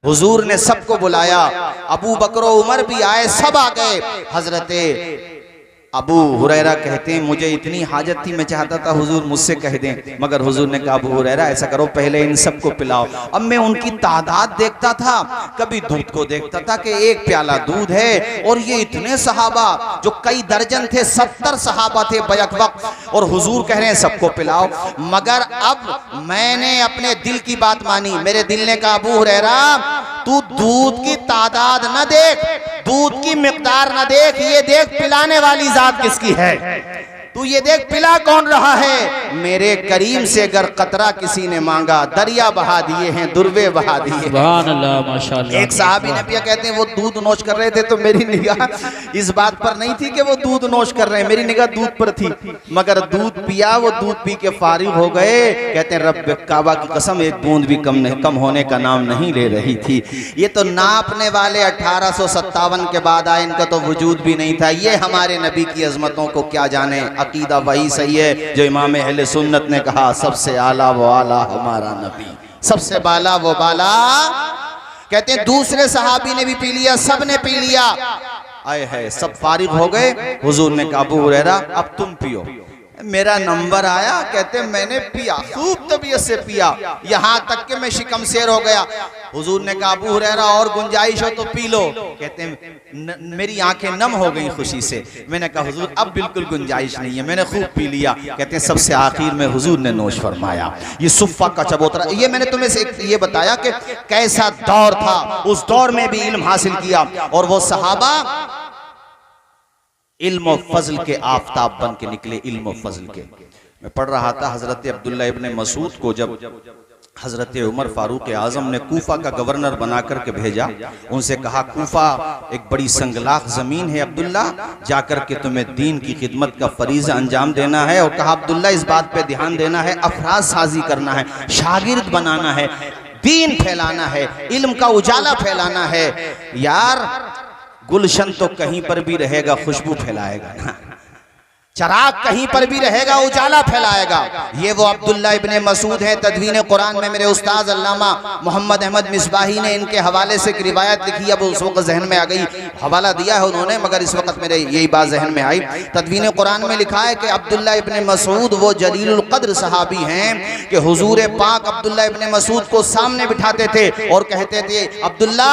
हुजूर ने सबको बुलाया, अबू बकर उमर भी आए, सब आ गए। हजरते अबू हुरैरा कहते हैं मुझे इतनी हाजत थी, मैं चाहता था हुजूर मुझसे कह दें, मगर हुजूर ने कहा अबू हुरैरा ऐसा करो पहले इन सबको पिलाओ। अब मैं उनकी तादाद देखता था, कभी दूध को देखता था कि एक प्याला दूध है, और ये इतने सहाबा जो कई दर्जन थे, 70 सहाबा थे बैक वक्त, और हुजूर कह रहे हैं सबको पिलाओ। मगर अब मैंने अपने दिल की बात मानी, मेरे दिल ने कहा अबू हुरैरा तू दूध की तादाद न देख, दूध की मिकदार न देख, ये देख पिलाने वाली जात किसकी है, तू ये देख पिला कौन रहा है। मेरे करीम से अगर कतरा किसी ने मांगा, दरिया बहा दिए हैं, दुर्वे बहा दिए। सुभान अल्लाह, माशाअल्लाह। एक साहबी नबिया कहते हैं वो दूध नोश कर रहे थे, तो मेरी निगाह इस बात पर नहीं थी कि वो दूध नोश कर रहे हैं, मेरी निगाह दूध पर थी। मगर दूध पिया, वो दूध पी के फारिग हो गए। कहते हैं रब काबा की कसम एक बूंद भी कम होने का नाम नहीं ले रही थी। ये तो नापने वाले 1857 के बाद आए, इनका तो वजूद भी नहीं था। ये हमारे नबी की अजमतों को क्या जाने। अकीदा वही सही है जो इमाम अहले सुन्नत ने कहा, सबसे आला वो आला हमारा नबी, सबसे बाला वो बाला। कहते हैं दूसरे सहाबी ने भी पी लिया, सब ने पी लिया, आए है सब फारिग हो गए। हुजूर ने कहा अबू हुरैरा अब तुम पियो। मेरा नंबर आया, कहते मैंने पिया, खूब तबीयत से पिया, यहाँ तक कि मैं शिकम शेर हो गया। हुजूर ने कहा अबू हुरैरा और गुंजाइश हो तो पी लो। कहते हैं मेरी आंखें नम हो गई खुशी से। मैंने कहा हुजूर अब बिल्कुल गुंजाइश नहीं है, मैंने खूब पी लिया। कहते हैं सबसे आखिर में हुजूर ने नोश फरमाया ये सुफ़ा का चबूतरा। ये मैंने तुम्हें से ये बताया कि कैसा दौर था, उस दौर में भी इल्म हासिल किया, और वो सहाबा इल्म और फजल के आफताब बन के निकले, इल्म और फजल के। मैं पढ़ रहा था हजरत अब्दुल्ला इब्ने मसूद को जब हजरत उमर फारूक आजम ने कूफा का गवर्नर बना करके भेजा, उनसे कहा कूफा एक बड़ी संगलाख जमीन है अब्दुल्ला, जाकर के तुम्हें दीन की खिदमत का फरीज़ा अंजाम देना है। और कहा अब्दुल्ला इस बात पे ध्यान देना है, अफराज साजी करना है, शागिर्द बनाना है, दीन फैलाना है, इल्म का उजाला फैलाना है। यार गुलशन तो कहीं पर भी रहेगा, खुशबू फैलाएगा ना, चराग कहीं पर भी रहेगा, उजाला फैलाएगा। ये वो अब्दुल्ला इब्ने मसूद है। तदवीन कुरान में मेरे उस्ताद अल्लामा मोहम्मद अहमद मिसबाही ने इनके हवाले से एक रिवायत लिखी, अब उस वक्त जहन में आ गई, हवाला दिया है उन्होंने, मगर इस वक्त मेरे यही बात जहन में आई। तदवीन कुरान में लिखा है कि अब्दुल्ला इब्ने मसूद वो जलीलुल कद्र सहाबी हैं कि हुजूर पाक अब्दुल्ला इब्ने मसूद को सामने बिठाते थे और कहते थे अब्दुल्ला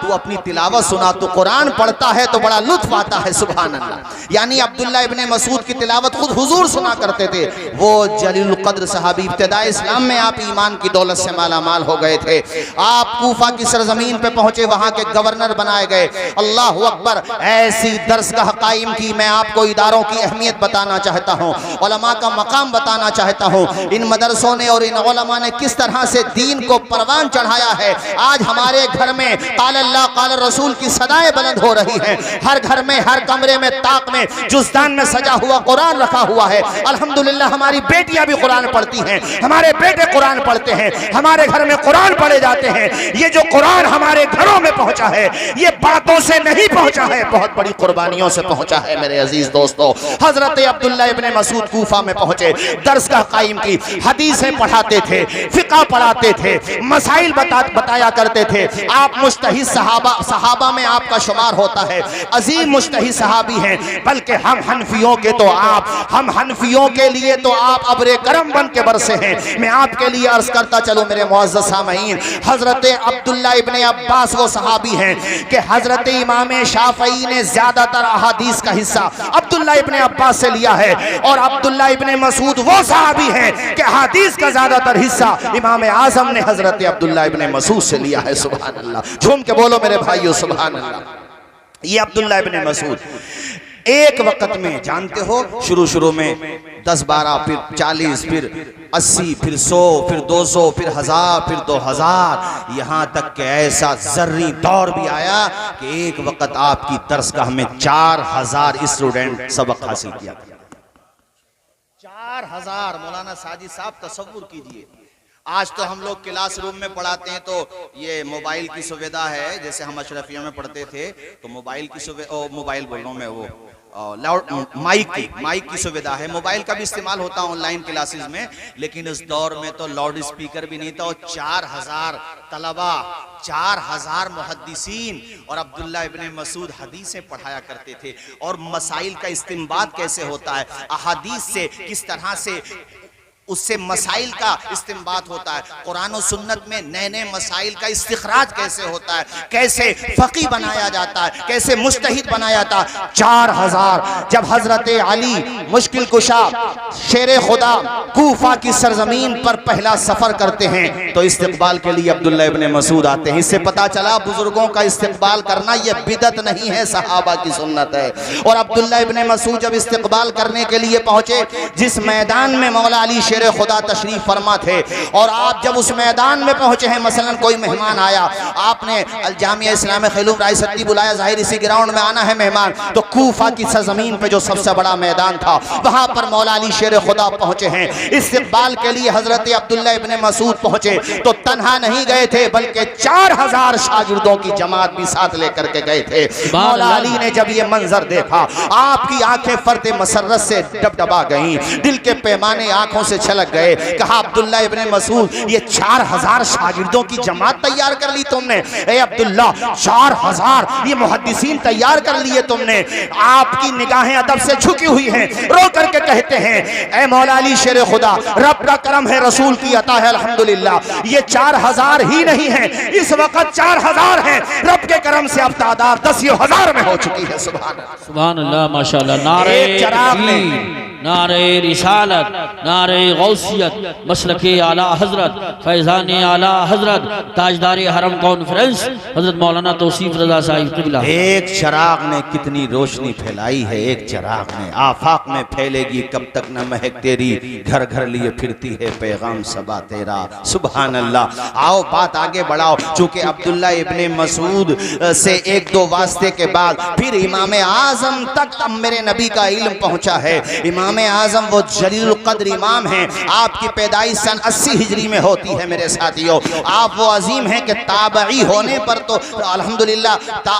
तू अपनी तिलावत सुना, तू कुरान पढ़ता है तो बड़ा लुत्फ आता है, सुभान अल्लाह। यानी अब्दुल्ला इब्ने मसूद की तिलावत खुद हुजूर सुना करते थे। वो जलीलुल कद्र सहाबी इब्तिदाए इस्लाम में आप ईमान की दौलत से माला माल हो गए थे। आप कूफा की सरजमीन पे पहुंचे, वहां के गवर्नर बनाए गए। अल्लाह अकबर, ऐसी दरसगाह कायम की। मैं आपको इदारों की अहमियत बताना चाहता हूँ, उलमा का मकाम बताना चाहता हूँ। इन मदरसों ने और इन उलमा ने किस तरह से दीन को परवान चढ़ाया है। आज हमारे घर में क़ाल अल्लाह क़ाल रसूल की सदाएं बुलंद हो रही हैं। हर घर में, हर कमरे में, ताक में, जुज़दान में सजा हुआ कुरान रखा हुआ है। अल्हम्दुलिल्लाह हमारी बेटियां भी कुरान पढ़ती हैं, हमारे बेटे कुरान पढ़ते हैं, हमारे घर में कुरान पढ़े जाते हैं। ये जो कुरान हमारे घरों में पहुंचा है, ये बातों से नहीं पहुंचा है, बहुत बड़ी कुर्बानियों से पहुंचा है। मेरे अजीज दोस्तों, हजरत अब्दुल्ला इब्ने मसूद कूफा में पहुंचे, दरसगाह कायम की, हदीसें पढ़ाते थे, फिक़ह पढ़ाते थे, मसाइल बताया करते थे। आप मुज्तहिद सहाबा में आपका शुमार होता है, अजीम मुज्तहिद सहाबी हैं। बल्कि हम हनफियों के हम हनफियों के लिए तो आप अब्रे करम बन के बरसे हैं। मैं आपके लिए अर्ज करता चलूं मेरे मुअज़्ज़ज़ सामईन, हजरत अब्दुल्ला इब्ने अब्बास वो सहाबी हैं कि हजरत इमाम शाफ़ई ने ज्यादातर अहादीस का हिस्सा अब्दुल्ला इब्ने अब्बास से लिया है, और अब्दुल्ला इब्ने मसूद वो सहाबी हैं कि अहादीस का ज्यादातर हिस्सा इमाम आज़म ने हजरत अब्दुल्ला इब्ने मसूद से लिया है। सुभान अल्लाह, झूम के बोलो मेरे भाइयों सुभान अल्लाह। ये अब्दुल्ला इब्ने मसूद एक वक्त में, जानते हो, शुरू में 10-12, फिर 40, फिर 80, फिर 100, फिर 200, फिर 1000, फिर 2000, यहाँ तक कि ऐसा जर्री दौर भी आया कि एक वक्त आपकी दरसगाह में 4000 स्टूडेंट सबक हासिल किया। 4000 मौलाना साजिद साहब तसव्वुर कीजिए, आज तो हम लोग क्लासरूम में पढ़ाते हैं तो ये मोबाइल की सुविधा है, जैसे हम अशरफिया में पढ़ते थे तो मोबाइल की सुविधा, मोबाइल बोल रहा हूँ मैं, वो लाउड माइक की सुविधा है। मोबाइल का भी इस्तेमाल होता है ऑनलाइन क्लासेस में, लेकिन इस दौर में तो लाउड स्पीकर भी नहीं था। और 4000 तलबा, 4000 मुहद्दिसीन और अब्दुल्ला इब्ने मसूद हदीसें पढ़ाया करते थे। और मसाइल का इस्तिंबात कैसे होता है, अहादीस से किस तरह से उससे मसाइल का इस्तिंबात होता है, कुरान और सुन्नत में नए नए मसाइल का इस्तिखराज कैसे होता है, कैसे फकी बनाया जाता है, कैसे मुज्तहिद बनाया जाता है। 4000 जब हजरत अली मुश्किल कुशा शेर खुदा कूफा की सरजमीन पर पहला सफर करते हैं तो इस्तिकबाल के लिए अब्दुल्ला इब्ने मसूद आते हैं। इससे पता चला बुजुर्गों का इस्तिकबाल करना यह बिदत नहीं है, सहाबा की सुन्नत है। और अब्दुल्ला इब्ने मसूद जब इस्तिकबाल करने के लिए पहुंचे, जिस मैदान में मौला अली शेर खुदा तशरीफ फरमा थे, और आप जब उस मैदान में पहुंचे हैं, मसलन कोई मेहमान आया, आपने अल जामिया इस्लामिया खिलूम राय सत्ती बुलाया, जाहिर इसी ग्राउंड में आना है मेहमान, तो कूफा की सरजमीन पे जो सबसे बड़ा मैदान था वहां पर मौला अली शेर खुदा पहुंचे हैं। इस्तिकबाल के लिए हजरत अब्दुल्ला इब्ने मसूद पहुंचे तो तन्हा नहीं गए थे, बल्कि 4000 शागिर्दों की जमात भी साथ लेकर के गए थे। मौला अली ने जब ये मंजर देखा, आपकी आंखें फर्ते मसरत से डबडबा गईं, दिल के पैमाने आंखों से छलक गए। कहा अब्दुल्ला इब्ने मसूद, ये 4000 शागिर्दों की जमात तैयार कर ली तुमने? ए अब्दुल्ला, 4000 ये मुहद्दिसीन तैयार कर लिए तुमने? आपकी निगाहें अदब से झुकी हुई हैं, रो करके कहते हैं, ए मौला अली शेर खुदा, रब का करम है, रसूल की अता है, अल्हम्दुलिल्लाह। ये 4000 ही नहीं है, इस वक्त 4000 है, रब के करम से अब तादाद 10,000 में हो चुकी है। सुभान अल्लाह, माशाअल्लाह। नारे तकबीर, नारे रिसालत, नारे गौसियत, मसलके आला हजरत, फैजान आला हजरत, ताजदार हरम कॉन्फ्रेंस हजरत मौलाना तौसीफ रजा साहिब क़िबला। एक चिराग ने कितनी रोशनी फैलाई है, एक चिराग ने आफाक में फैलेगी कब तक न महक तेरी, घर घर लिए फिरती है पैगाम सबा तेरा। सुभान अल्लाह। आओ बात आगे बढ़ाओ। चूंकि अब्दुल्ला इब्ने मसूद से एक दो वास्ते के बाद फिर इमाम आजम तक मेरे नबी का इल्म पहुंचा है। इमाम आजम वो जलील कद्र इमाम हैं, आपकी पैदाइश सन 80 हिजरी में होती है मेरे साथियों। आप वो अजीम हैं कि ताबई होने पर तो अल्हम्दुलिल्लाह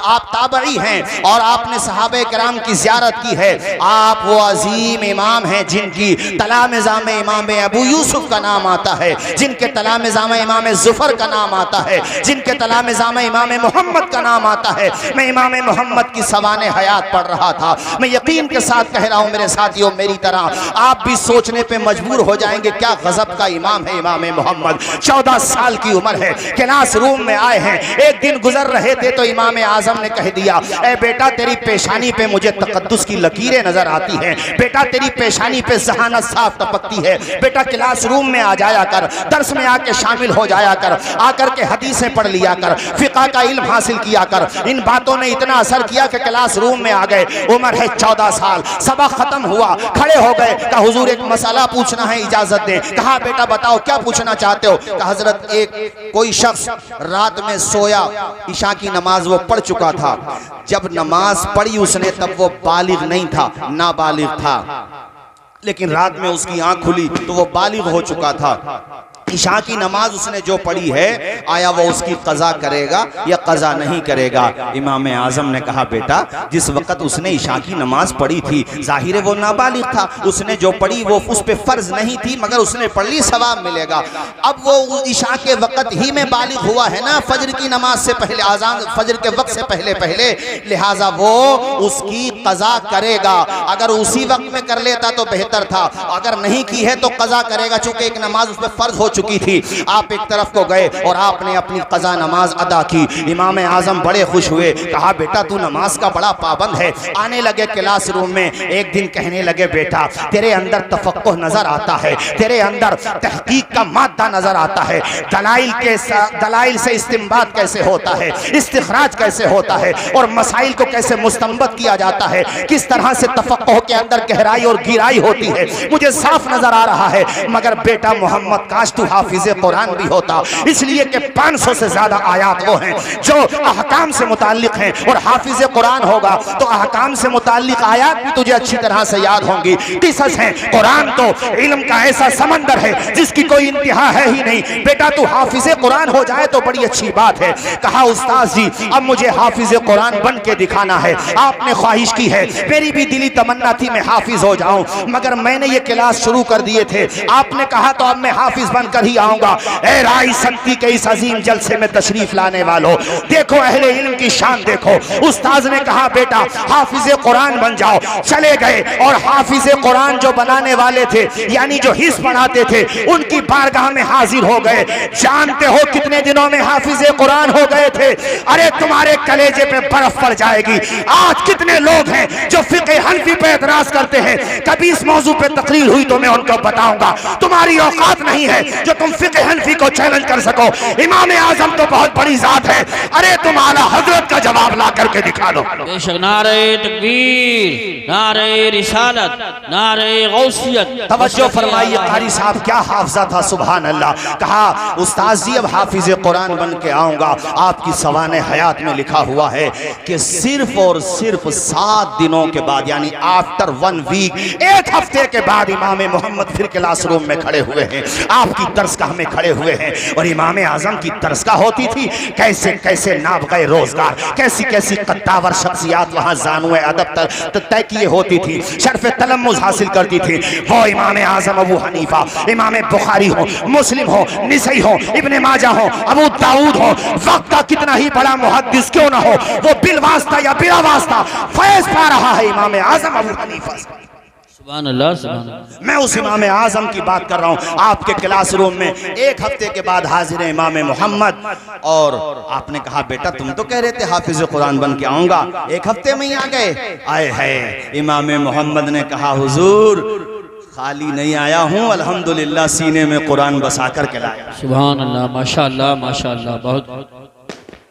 आप ताबई हैं, और आपने सहाबे किराम की ज़ियारत की है। आप वो अजीम इमाम हैं जिनकी तलामिज़ा में इमाम अबू यूसुफ का नाम आता है, जिनके तलामिज़ा में इमाम ज़ुफ़र का नाम आता है, जिनके तलामिज़ा में इमाम मोहम्मद का नाम आता है। मैं इमाम मोहम्मद की सवाने हयात पढ़ रहा था। मैं यकीन के साथ कह रहा हूँ मेरे साथियों, मेरी तरह आप भी सोचने पे मजबूर हो जाएंगे, क्या गजब का इमाम है इमाम मोहम्मद। 14 साल की उम्र है, क्लास रूम में आए हैं, एक दिन गुजर रहे थे तो इमाम आजम ने कह दिया, ए बेटा तेरी पेशानी पे मुझे तकद्दुस की लकीरें नजर आती हैं, बेटा तेरी पेशानी पे जहानत साफ टपकती है, बेटा क्लास रूम में आ जाया कर, दर्स में आके शामिल हो जाया कर, आकर के हदीसें पढ़ लिया कर, फिक़ह का इल्म हासिल किया कर। इन बातों ने इतना असर किया कि क्लास रूम में आ गए। उम्र है 14 साल, सबक खत्म हुआ, खड़े हो गए। कहा हुजूर एक मसला पूछना है, इजाजत दें। कहा बेटा बताओ क्या पूछना चाहते हो? कहा हजरत एक कोई शख्स रात में सोया, ईशा की नमाज वो पढ़ चुका था, जब नमाज पढ़ी उसने तब वो बालिग नहीं था, नाबालिग था, लेकिन रात में उसकी आंख खुली तो वो बालिग हो चुका था। ईशा की नमाज उसने जो पढ़ी है, आया वो उसकी कज़ा करेगा या कज़ा नहीं करेगा? इमाम आजम ने कहा बेटा जिस वक़्त उसने ईशा की नमाज पढ़ी थी, जाहिर है वो नाबालिग था, उसने जो पढ़ी वो उस पे फ़र्ज नहीं थी, मगर उसने पढ़ ली, सवाब मिलेगा। अब वो ईशा के वक़्त ही में बालिग हुआ है ना, फजर की नमाज से पहले, आज़ान फजर के वक्त से पहले पहले, लिहाजा वो उसकी कज़ा करेगा। अगर उसी वक्त में कर लेता तो बेहतर था, अगर नहीं की है तो कज़ा करेगा, चूंकि एक नमाज उस पर फ़र्ज हो चुकी थी। आप एक तरफ को गए और आपने अपनी कज़ा नमाज अदा की। इमाम आजम बड़े खुश हुए, कहा बेटा तू नमाज का बड़ा पाबंद है। आने लगे क्लास रूम में, एक दिन कहने लगे बेटा तेरे अंदर तफक्कुह नजर आता है, तेरे अंदर तहकीक का मादा नजर आता है, दलाइल से इस्तिंबात कैसे होता है, इस्तिखराज कैसे होता है, और मसाइल को कैसे मुस्तंबत किया जाता है, किस तरह से तफक्कुह के अंदर गहराई और गिराई होती है, मुझे साफ नजर आ रहा है। मगर बेटा मोहम्मद काश तू हाफिज कुरान भी होता, इसलिए कि 500 से ज्यादा आयात वो हैं जो अहकाम से मुताल्लिक हैं, और हाफिज कुरान होगा तो अहकाम से मुताल्लिक आयात भी तुझे अच्छी तरह से याद होंगी। किसस हैं। कुरान तो इल्म का ऐसा समंदर है जिसकी कोई इंतहा है ही नहीं। बेटा तू हाफिज कुरान हो जाए तो बड़ी अच्छी बात है। कहा उस्ताद जी अब मुझे हाफिज कुरान बन के दिखाना है। आपने ख्वाहिश की है, मेरी भी दिली तमन्ना थी मैं हाफिज हो जाऊं, मगर मैंने ये क्लास शुरू कर दिए थे, आपने कहा तो अब मैं हाफिज बनकर ही आऊंगा। ए राय शक्ति के इस अजीम जलसे में तशरीफ लाने वालों, देखो अहले इल्म की शान देखो। उस्ताद ने कहा बेटा हाफिज कुरान बन जाओ। चले गए और हाफिज कुरान जो बनाने वाले थे, यानी जो हिस्स पढ़ाते थे, उनकी बारगाह में हाजिर हो गए। जानते हो कितने दिनों में हाफिज कुरान हो गए थे? अरे तुम्हारे कलेजे पे बर्फ पड़ जाएगी। आज कितने लोग हैं जो फिक़े हनफी पे एतराज करते हैं, कभी इस मौजू पे तकरीर हुई तो मैं उनको बताऊंगा। तुम्हारी औकात नहीं है जो तुम फिक़े हनफी को चैलेंज कर सको। इमाम आजम तो बहुत बड़ी जात है, अरे तुम आला हजरत का जवाब ला करके दिखा दो। बेशक नारे तकबीर, नारे रिसालत, नारे गौसियत। तवज्जो फरमाइए कारी साहब क्या हाफजा था, सुभान अल्लाह। कहा उस्ताद जी अब हाफिज कुरान बन के आऊंगा। आपकी सवाने हयात में लिखा हुआ है कि सिर्फ और सिर्फ 7 दिनों के बाद, यानी आफ्टर 1 वीक, 1 हफ्ते के बाद इमाम मोहम्मद फिर क्लासरूम में खड़े हुए हैं, आपकी दरसगाह में खड़े हुए हैं। और इमाम आजम की दरसगाह होती थी, कैसे कैसे नाबग़े रोजगार, कैसी कैसी कद्दावर शख्सियात वहां जानूए अदब तय किए होती थी, शर्फ तलम्मुज़ हासिल करती थी। वो इमाम आजम अबू हनीफा, इमाम बुखारी हो, मुस्लिम हो, निसई हो, इब्ने माजा हो, अबू दाऊद हो, वक्त का कितना ही बड़ा मुहद्दिस क्यों ना हो, वो बिल वास्ता या बिला वास्ता फैज पा रहा है इमाम आजम अबू हनीफा। सुभान अल्लाह, सुभान अल्लाह। मैं उस इमाम आजम की बात कर रहा हूँ। आपके क्लासरूम में 1 हफ्ते के बाद हाजिर है इमाम मोहम्मद, और आपने कहा बेटा तुम तो कह रहे थे हाफिज कुरान बन के आऊंगा, 1 हफ्ते में ही आ गए। आए है इमाम मोहम्मद ने कहा हुजूर खाली नहीं आया हूँ, अल्हम्दुलिल्लाह सीने में कुरान बसा कर के लाया। सुभान अल्लाह, माशाअल्लाह माशाअल्लाह। बहुत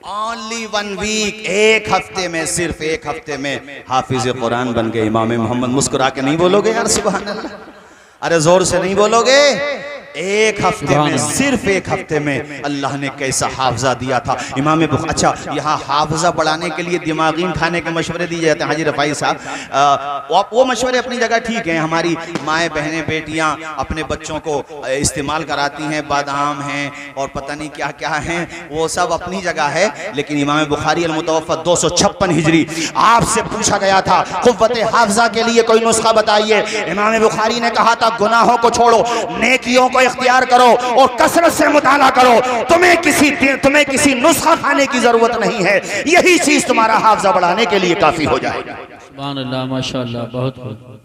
ओनली 1 वीक, 1 हफ्ते में, सिर्फ 1 हफ्ते में हाफिज कुरान बन गए इमाम मोहम्मद। मुस्कुरा के नहीं बोलोगे यार सुभान अल्लाह? अरे जोर से नहीं बोलोगे? 1 हफ्ते में, सिर्फ 1 हफ्ते में अल्लाह ने कैसा हाफजा दिया था इमाम बुखारी। अच्छा यहाँ हाफजा बढ़ाने के लिए दिमागीन खाने के मशवरे दिए जाते हैं हाजी रफ़ाई साहब, वो मशवरे अपनी जगह ठीक हैं। हमारी माएँ बहनें बेटियाँ अपने बच्चों को इस्तेमाल कराती हैं, बादाम हैं और पता नहीं क्या क्या हैं, वो सब अपनी जगह है। लेकिन इमाम बुखारी अल-मुतवफ़्फ़ा 256 हिजरी, आपसे पूछा गया था क़ुव्वत हाफजा के लिए कोई नुस्खा बताइए। इमाम बुखारी ने कहा था गुनाहों को छोड़ो, नेकियों को इख्तियार करो और कसरत से मुताला करो। तुम्हें किसी नुस्खा खाने की जरूरत नहीं है, यही चीज तुम्हारा हाफजा बढ़ाने के लिए काफी हो जाएगा। सुभान अल्लाह, माशाअल्लाह। बहुत बहुत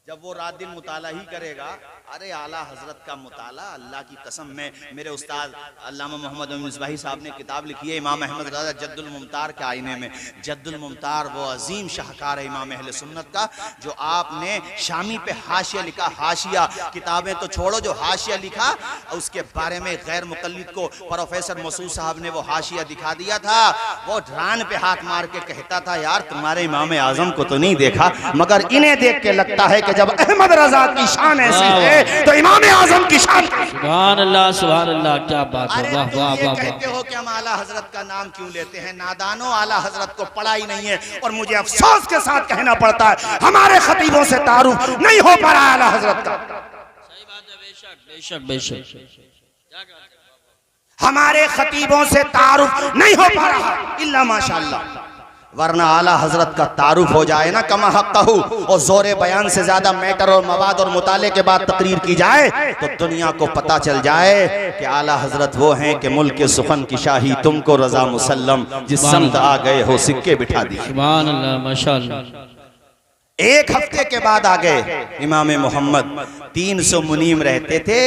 जब वो रात दिन मुताला ही करेगा, अरे आला हजरत का मुताला, अल्लाह की कसम में मेरे उस्ताद अल्लामा मोहम्मद मिसबाही साहब ने किताब लिखी है इमाम अहमद रज़ा जद्दुल मुमतार के आईने में। जद्दुल मुमतार वो अजीम शाहकार है इमाम अहले सुन्नत का, जो आपने शामी पे हाशिया लिखा। हाशिया किताबें तो छोड़ो, जो हाशिया लिखा उसके बारे में गैर मुक़ल्लिद को प्रोफेसर मसूद साहब ने वो हाशिया दिखा दिया था। वो रान पे हाथ मार के कहता था यार तुम्हारे इमाम आजम को तो नहीं देखा, मगर इन्हें देख के लगता है कि जब अहमद रज़ा की शान ऐसी है तो इमाम आजम की शान। सुभान अल्लाह, सुभान अल्लाह, क्या बात है। वाह वाह वाह। कहते हो कि हम आला हजरत का नाम क्यों लेते हैं? नादानो, आला हजरत को पढ़ा ही नहीं है। और मुझे अफसोस के साथ कहना पड़ता है हमारे खतीबों से तारुफ नहीं हो पा रहा आला हजरत का। सही बात है, बेशक बेशक बेशक। हमारे खतीबों से तारुफ नहीं हो पा रहा इल्ला माशाअल्लाह, वरना आला हजरत का तारुफ हो जाए ना कमा हक़्क़हू, और जोरे बयान से ज्यादा मैटर और मवाद और मुताले के बाद तकरीर की जाए तो दुनिया को पता चल जाए कि आला हजरत वो हैं कि मुल्क सुखन की शाही तुमको रजा मुसल्लम, जिस समत आ गए हो सिक्के बिठा दिए। सुभान अल्लाह, माशाअल्लाह। 1 हफ्ते के बाद आ गए इमाम मोहम्मद। 300 मुनीम रहते थे।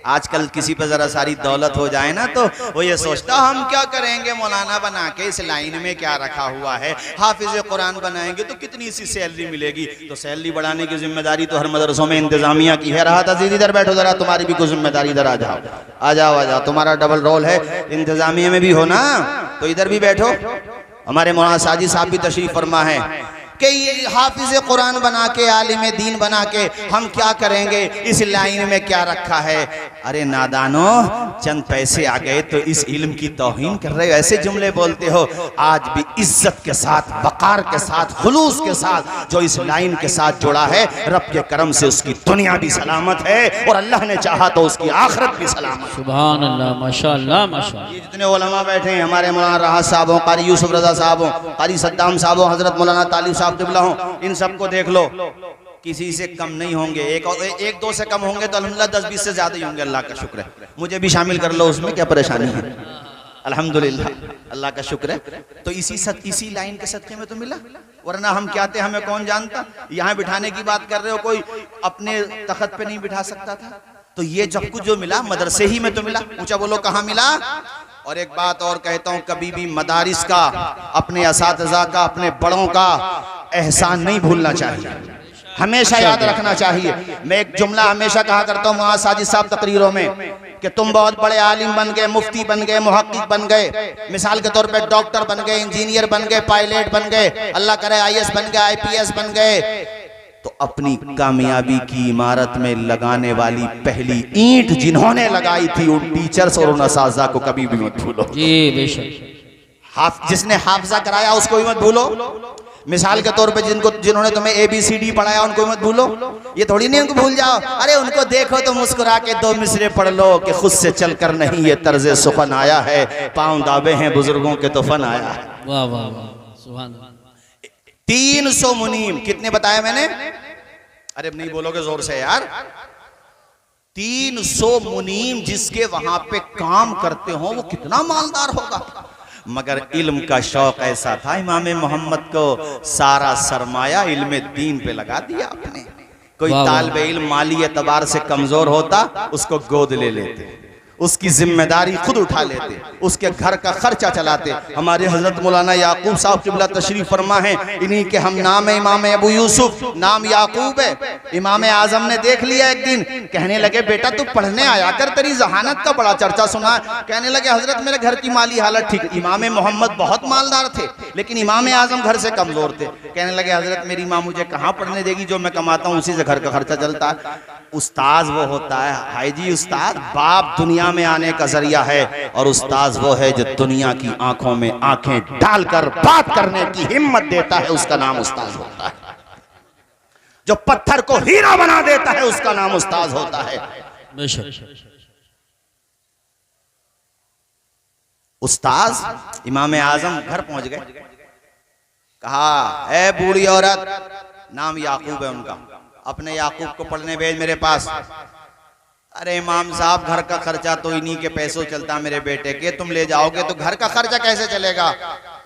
आजकल किसी पर जरा सारी दौलत हो जाए ना तो वो ये सोचता हम क्या करेंगे, मौलाना बना के इस लाइन में क्या रखा हुआ है, हाफिज कुरान बनाएंगे तो कितनी सी सैलरी मिलेगी। तो सैलरी बढ़ाने की जिम्मेदारी तो हर मदरसों में इंतजामिया की है। रहा था इधर बैठो जरा, तुम्हारी भी कोई जिम्मेदारी, इधर आ जाओ आ जाओ आ जाओ, तुम्हारा डबल रोल है, इंतजामिया में भी हो ना तो इधर भी बैठो। हमारे मौलाना साजिद साहब भी तशरीफ फरमा है। कि हाफिज कुरान बना के आलिम दीन बना के हम क्या करेंगे, इस लाइन में क्या रखा है। अरे नादानो, चंद पैसे आ गए तो इस इल्म की तौहीन कर रहे हो, ऐसे जुमले बोलते हो। आज भी इज्जत के साथ, वकार के साथ, खुलूस के साथ जो इस लाइन के साथ जुड़ा है, रब के करम से उसकी दुनिया भी सलामत है और अल्लाह ने चाहा तो उसकी आखिरत भी सलामत। सुभान अल्लाह, माशाअल्लाह माशाअल्लाह। ये जितने उलमा बैठे हैं, हमारे मौलाना राहत साहब हो, कारी यूसुफ रजा साहब हो, कारी सद्दाम साहब हो, हजरत मौलाना तालिब साहब क़िबला हो, इन सबको देख लो, किसी से कम नहीं होंगे। एक दो से कम होंगे तो अल्हम्दुलिल्लाह 10-20 से ज्यादा ही होंगे। अल्लाह का शुक्र है, मुझे भी शामिल कर लो उसमें, क्या परेशानी है। अल्हम्दुलिल्लाह, अल्लाह का शुक्र है। तो इसी लाइन के सदके में तो मिला, वरना हम क्या थे हमें कौन जानता। यहाँ बिठाने की बात कर रहे हो, कोई अपने तख्त पे नहीं बिठा सकता था। तो ये जब कुछ जो मिला मदरसे ही में तो मिला। ऊंचा बोलो, कहाँ मिला। और एक बात और कहता हूँ, कभी भी मदारिस का, अपने असातिज़ा का, अपने बड़ों का एहसान नहीं भूलना चाहिए, हमेशा याद रखना चाहिए। मैं एक जुमला हमेशा कहा करता हूँ मुआज़ साजिद साहब तकरीरों में, कि तुम बहुत बड़े आलिम बन गए, मुफ्ती बन गए, मुहक्किक बन गए, मिसाल के तौर पे डॉक्टर बन गए, इंजीनियर बन गए, पायलट बन गए, अल्लाह करे IAS बन गए, IPS बन गए, तो अपनी कामयाबी की इमारत में लगाने वाली पहली ईंट जिन्होंने लगाई थी, उन टीचर्स और उन असातिज़ा को कभी भी मत भूलो। जी बेशक। जिसने हाफिजा कराया उसको भी मत भूलो। मिसाल के तौर पे जिन्होंने तुम्हें ABCD पढ़ाया उनको मत भूलो। ये थोड़ी नहीं उनको भूल जाओ, अरे उनको देखो तो मुस्कुरा के 2 मिसरे पढ़ लो कि खुद से चलकर नहीं ये तर्ज सुखन आया है, पांव दाबे हैं बुजुर्गों के तो फन आया है। वाह वाह वाह, सुभान अल्लाह। 300 मुनीम, कितने बताया मैंने? अरे नहीं बोलोगे जोर से यार। 300 मुनीम जिसके वहां पे काम करते हो, वो कितना मालदार होगा। मगर इल्म का शौक ऐसा था, इमाम मोहम्मद को सारा सरमाया इल्म दीन पे लगा दिया आपने। कोई तालिब इल्म माली एतबार से कमजोर होता, उसको गोद ले लेते, उसकी जिम्मेदारी खुद उठा लेते, उसके घर का खर्चा चलाते। हमारे हजरत मौलाना याकूब साहब क़िबला तशरीफ फरमा है, इन्हीं के हम नाम है इमाम अबू यूसुफ, नाम याकूब है। इमाम आजम ने देख लिया एक दिन, कहने लगे बेटा तू पढ़ने आया कर, तेरी जहानत का बड़ा चर्चा सुना। कहने लगे हजरत मेरे घर की माली हालत ठीक। इमाम मोहम्मद बहुत मालदार थे, लेकिन इमाम आजम घर से कमजोर थे। कहने लगे हजरत मेरी माँ मुझे कहाँ पढ़ने देगी, जो मैं कमाता हूँ उसी से घर का खर्चा चलता है। उस्ताज वो होता है, हाय जी उस्ताद, बाप दुनिया में आने का जरिया है, और उस्ताज वो है जो दुनिया की आंखों में आंखें डालकर बात करने की हिम्मत देता है, उसका नाम उस्ताज होता है। जो पत्थर को हीरा बना देता है, उसका नाम उस्ताज होता है। उस्ताज इमाम आजम घर पहुंच गए, कहा ए बूढ़ी औरत, नाम याकूब है उनका, अपने याकूब को पढ़ने भेज मेरे पास। अरे इमाम साहब घर का खर्चा तो इन्हीं के पैसों चलता मेरे बेटे के, तुम ले जाओगे तो घर का खर्चा कैसे चलेगा।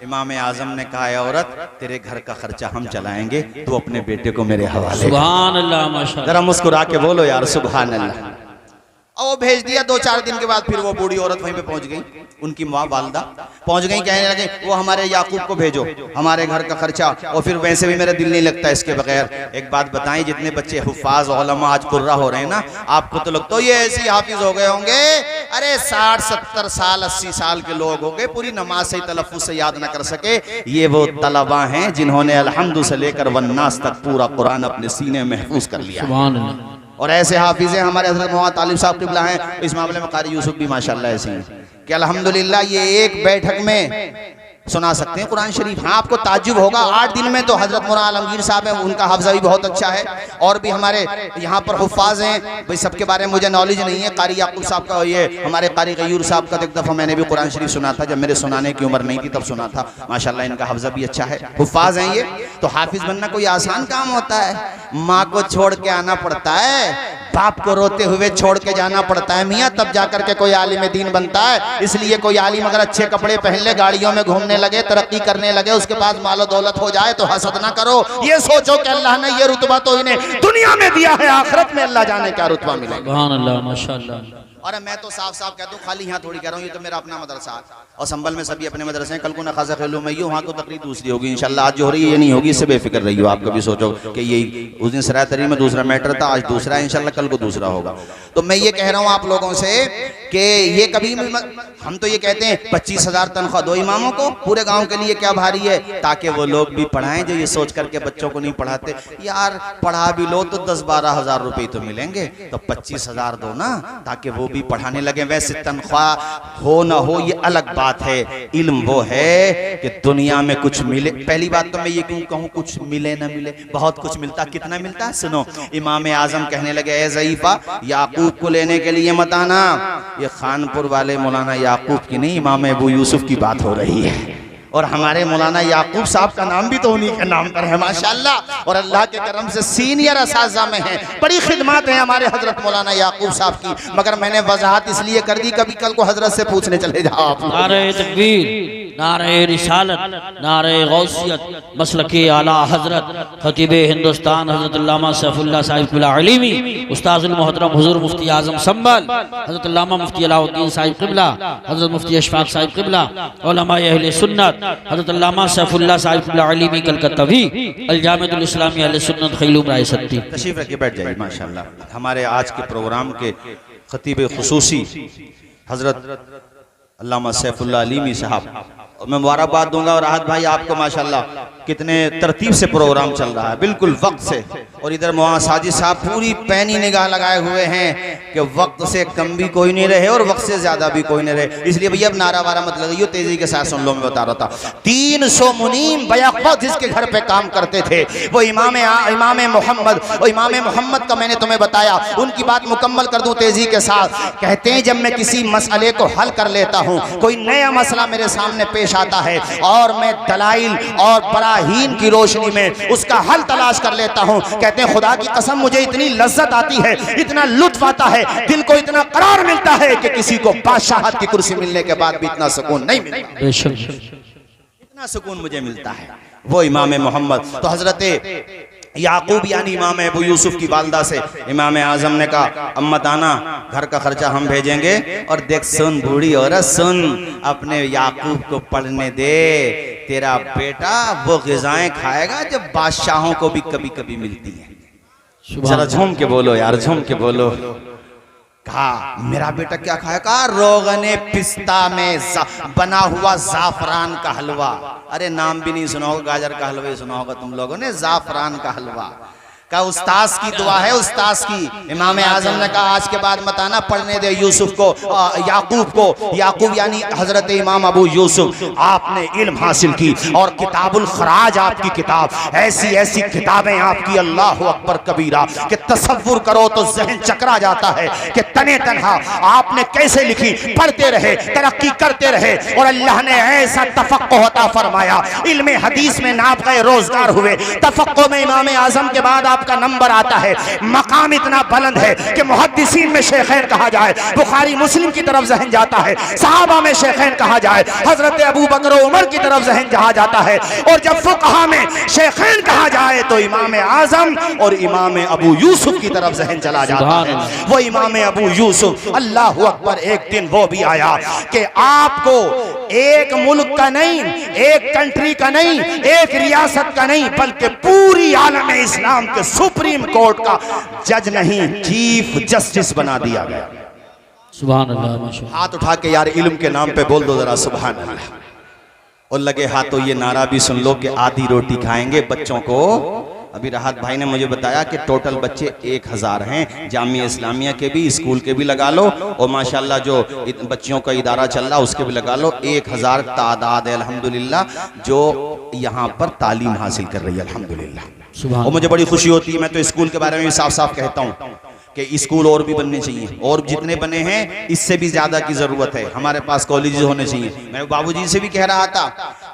इमाम आजम ने कहा औरत तेरे घर का खर्चा हम चलाएंगे, तू अपने बेटे को मेरे हवाले। सुभान अल्लाह माशाअल्लाह। जरा मुस्कुरा के बोलो यार सुभान अल्लाह। और वो भेज दिया। 2-4 दिन के बाद फिर वो बूढ़ी औरत वहीं पे पहुंच गई, उनकी माँ वालदा पहुंच गई, कहने लगे वो हमारे याकूब को भेजो, हमारे घर का खर्चा, और फिर वैसे भी मेरा दिल नहीं लगता इसके बगैर। एक बात बताएं, जितने बच्चे हुफ्फाज उलमा आज कुर्रा हो रहे हैं ना, आपको तो लगता है ये ऐसे हाफिज हो गए होंगे। अरे 60-70 साल 80 साल के लोग हो गए, पूरी नमाज से तलफ्फुज़ से याद न कर सके। ये वो तलबा हैं जिन्होंने अलहम्दु से लेकर वन्नास तक पूरा कुरान अपने सीने में महफूज कर लिया। सुभान अल्लाह। और ऐसे हाफिज हैं हमारे हज़रत मौलाना तालिब साहब क़िबला हैं। इस मामले में कारी यूसुफ भी माशाअल्लाह ऐसे हैं कि अल्हम्दुलिल्लाह ये एक बैठक में सुना सकते हैं कुरान शरीफ। हाँ, आपको ताज्जुब होगा, 8 दिन में तो हजरत मौलाना आलमगीर साहब हैं, उनका हाफ़ज़ा भी बहुत अच्छा है, और भी हमारे यहाँ पर हुफ़्फ़ाज़ हैं। भाई सबके बारे में मुझे नॉलेज नहीं है। कारी याकूब साहब का, ये हमारे कारी गयूर साहब का एक दफ़ा मैंने भी कुरान शरीफ सुना था, जब मेरे सुनाने की उम्र नहीं थी तब सुना था। माशाअल्लाह इनका हाफ़ज़ा भी अच्छा है, हुफ़्फ़ाज़ हैं ये। तो हाफिज़ बनना कोई आसान काम होता है? माँ को छोड़ के आना पड़ता है, बाप को रोते हुए छोड़ के जाना पड़ता है मियाँ, तब जाकर के कोई आलिम दीन बनता है। इसलिए कोई आलिम अगर अच्छे कपड़े पहन ले, गाड़ियों में घूमने लगे, तरक्की करने लगे, उसके पास मालो दौलत हो जाए तो हसद ना करो। ये सोचो कि अल्लाह ने ये रुतबा तो इन्हें दुनिया में दिया है, आखिरत में अल्लाह जाने क्या रुतबा मिलेगा। सुभान अल्लाह माशाअल्लाह। अरे मैं तो साफ साफ कहता हूँ, खाली यहाँ थोड़ी कह रहा हूँ, ये तो मेरा अपना मदरसा है और संभल में सभी अपने मदरसे हैं। कल को नखासा खेलूँ मैं, वहाँ को तकरीर दूसरी होगी इंशाल्लाह। आज जो हो रही है ये नहीं होगी, इससे बेफिक्र रही हो। आप कभी सोचो कि यही उस दिन सराय तरीन में दूसरा मैटर था, आज दूसरा है, इंशाल्लाह कल को दूसरा होगा। तो मैं ये कह रहा हूँ आप लोगों से कि ये कभी हम तो ये कहते हैं 25,000 तनख्वाह दो इमामों को, पूरे गाँव के लिए क्या भारी है, ताकि वो लोग भी पढ़ाएं जो ये सोच करके बच्चों को नहीं पढ़ाते। यार पढ़ा भी लो तो 10-12 हज़ार रुपये तो मिलेंगे, तो 25,000 दो ना, ताकि वो भी पढ़ाने लगे। वैसे तनख्वाह हो ना हो ये अलग बात है, इल्म वो है कि दुनिया में कुछ मिले। पहली बात तो मैं ये क्यों कहूँ कुछ मिले ना मिले, बहुत कुछ मिलता। कितना मिलता है सुनो, इमाम आजम कहने लगे ए ज़ईफ़ा, याकूब को लेने के लिए मत आना। ये खानपुर वाले मौलाना याकूब की नहीं, इमाम अबू यूसुफ की बात हो रही है। और हमारे मौलाना याकूब साहब का नाम भी तो उन्हीं के नाम पर है माशाल्लाह, और अल्लाह के करम से सीनियर असातिज़ा में है। बड़ी खिदमत है हमारे हजरत मौलाना याकूब साहब की, मगर मैंने वजाहत इसलिए कर दी कभी कल को हजरत से पूछने चले जाओ आप। नारे तकबीर, नारे रिसालत, नारे गौसियत, मसलके आला हजरत खतीब हिंदुस्तान हजरत अल्लामा सैफुल्लाह साहिब क़िबला अलीमी, उस्ताजुल मोहतरम हुजूर मुफ्ती आज़म संभल हजरत अल्लामा मुफ्ती अलाउद्दीन साहिब क़िबला, हजरत मुफ्ती अशफाक साहिब क़िबला, उलमाए अहले सुन्नत हज़रत अल्लामा सैफुल्लाह साहिब क़िबला अलीमी कलकत्तावी, अल जामिअतुल इस्लामी अहले सुन्नत खैलूम राय सत्ती। तशरीफ रखिए, बैठ जाइए माशाल्लाह। हमारे आज के प्रोग्राम के खतीब खुसूसी हजरत अल्लामा सैफुल्लाह अलीमी साहब, मैं मुबारकबाद दूंगा। और राहत भाई आपको माशाल्लाह कितने तरतीब से प्रोग्राम चल रहा है, बिल्कुल वक्त से। और इधर मुआ साजिद साहब पूरी पैनी निगाह लगाए हुए हैं कि वक्त से कम भी कोई नहीं रहे और वक्त से ज्यादा भी कोई नहीं रहे। इसलिए भैया अब नारा वारा मत लगाइए, तेजी के साथ सुन लो। मैं बता रहा था 300 मुनीम बयाक़ौत जिसके घर पे काम करते थे, वो इमाम मोहम्मद, वो इमाम मोहम्मद का मैंने तुम्हें बताया। उनकी बात मुकम्मल कर दूं तेजी के साथ। कहते हैं जब मैं किसी मसले को हल कर लेता हूँ, कोई नया मसला मेरे सामने पेश आता है और मैं दलाइल और बराहीन की रोशनी में उसका हल तलाश कर लेता हूँ, कहते हैं खुदा की कसम मुझे इतनी लज्जत आती है, इतना लुत्फ आता है, दिल को इतना करार मिलता है कि किसी को बादशाहत की कुर्सी मिलने के बाद भी इतना सुकून नहीं मिलता। इतना सुकून मुझे मिलता है वो इमाम मोहम्मद। तो हजरत याकूब यानी इमाम अबू यूसुफ की वालदा से इमाम आजम ने कहा अम्मत आना, घर का खर्चा हम भेजेंगे। और देख सुन बूढ़ी औरत सुन, अपने याकूब को पढ़ने दे, तेरा बेटा वो ग़िज़ाएं खाएगा जब बादशाहों को भी कभी कभी मिलती है। जरा झूम के बोलो यार, झूम के बोलो। कहा मेरा बेटा क्या खाएगा? रोगने पिस्ता में बना हुआ जाफरान का हलवा। अरे नाम भी नहीं सुना होगा, गाजर का हलवा ही सुना होगा तुम लोगों ने, जाफरान का हलवा। का उस्ताद की दुआ है, उस्ताद की। इमाम आजम ने कहा आज के बाद मत आना, पढ़ने दे यूसुफ को, याकूब को। याकूब यानी हजरत इमाम अबू यूसुफ। आपने इल्म हासिल की और किताबुल खराज आपकी किताब, ऐसी ऐसी किताबें आपकी, अल्लाह अकबर कबीरा, कि तसव्वुर करो तो जहन चकरा जाता है कि तने तनहा आपने कैसे लिखी। पढ़ते रहे, तरक्की करते रहे और अल्लाह ने ऐसा तफक्को अता फरमाया। इल्म हदीस में नाप गए, रोजगार हुए। तफक्को में इमाम आजम के बाद का नंबर आता है। मकाम इतना बुलंद है कि मुहद्दिसीन में शेखैन कहा जाए, बुखारी मुस्लिम की तरफ जहन जाता है। सहाबा में शेखैन कहा जाए, हजरत अबू बकर उमर की तरफ जहन कहा जाता है। और जब फुकहा में शेखैन कहा जाए तो इमाम आजम और इमाम अबू यूसुफ की तरफ जहन चला जाता है। वो इमाम अबू यूसुफ, अल्लाह अकबर। एक दिन वो भी आया कि आपको एक मुल्क का नहीं, एक कंट्री का नहीं, एक रियासत का नहीं, बल्कि पूरी आलम इस्लाम के सुप्रीम कोर्ट का जज नहीं, चीफ जस्टिस बना दिया गया। सुभान अल्लाह। हाथ उठा के यार इल्म के नाम पे बोल दो जरा सुभान अल्लाह। और लगे हाथों ये नारा भी सुन लो कि आधी रोटी खाएंगे बच्चों को। अभी राहत भाई ने मुझे बताया कि टोटल बच्चे 1000 हैं, जामिया इस्लामिया के भी, स्कूल के भी लगा लो, और माशाल्लाह जो बच्चियों का इदारा चल रहा उसके भी लगा लो। 1000 तादाद है अल्हम्दुलिल्लाह जो यहाँ पर तालीम हासिल कर रही है अल्हम्दुलिल्लाह। और मुझे बड़ी खुशी होती है, मैं तो स्कूल के बारे में भी साफ साफ कहता हूँ कि स्कूल और भी बनने चाहिए, और जितने बने हैं इससे भी ज्यादा की जरूरत है। हमारे पास कॉलेज होने चाहिए। मैं बाबूजी से भी कह रहा था